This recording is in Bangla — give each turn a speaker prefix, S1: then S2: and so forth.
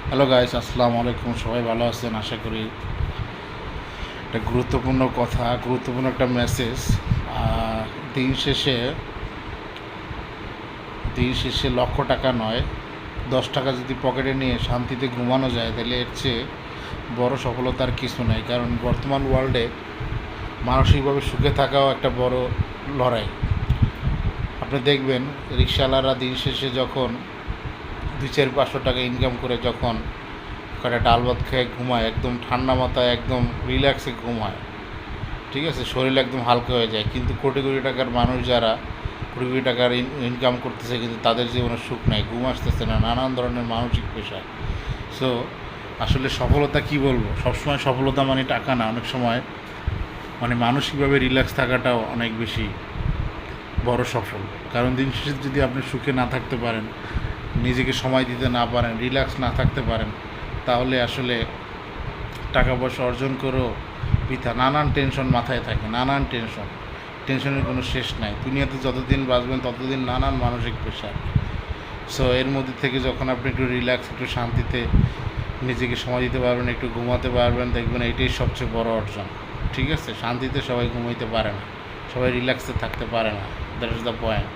S1: হ্যালো গাইস, আসসালামু আলাইকুম। সবাই ভালো আছেন আশা করি। একটা গুরুত্বপূর্ণ কথা, গুরুত্বপূর্ণ একটা মেসেজ। দিন শেষে লক্ষ টাকা নয়, 10 টাকা যদি পকেটে নিয়ে শান্তিতে ঘুমানো যায় তাহলে এর চেয়ে বড় সফলতার কিছু নাই। কারণ বর্তমান ওয়ার্ল্ডে মানসিকভাবে সুখে থাকাও একটা বড় লড়াই। আপনি দেখবেন রিকশাওয়ালারা দিন শেষে যখন 200-500 টাকা ইনকাম করে যখন কটা ডাল ভাত খেয়ে ঘুমায়, একদম ঠান্ডা মাথায় একদম রিল্যাক্সে ঘুমায়, ঠিক আছে, শরীর একদম হালকা হয়ে যায়। কিন্তু কোটি কোটি টাকার মানুষ যারা কোটি কোটি টাকার ইনকাম করতেছে কিন্তু তাদের জীবনে সুখ নাই, ঘুম আসতেছে না, নানান ধরনের মানসিক পেশায়। সো আসলে সফলতা কি বলবো, সবসময় সফলতা মানে টাকা না, অনেক সময় মানে মানসিকভাবে রিল্যাক্স থাকাটাও অনেক বেশি বড় সফল। কারণ দিন শেষে যদি আপনি সুখে না থাকতে পারেন, নিজেকে সময় দিতে না পারেন, রিল্যাক্স না থাকতে পারেন, তাহলে আসলে টাকা পয়সা অর্জন করেও বৃথা। নানান টেনশন মাথায় থাকে, নানান টেনশনের কোনো শেষ নাই। দুনিয়াতে যতদিন বাঁচবেন ততদিন নানান মানসিক প্রেশার। সো এর মধ্যে থেকে যখন আপনি একটু রিল্যাক্স, একটু শান্তিতে নিজেকে সময় দিতে পারবেন, একটু ঘুমাতে পারবেন, দেখবেন এইটাই সবচেয়ে বড় অর্জন। ঠিক আছে, শান্তিতে সবাই ঘুমাইতে পারে না, সবাই রিল্যাক্সে থাকতে পারে না। That is the point.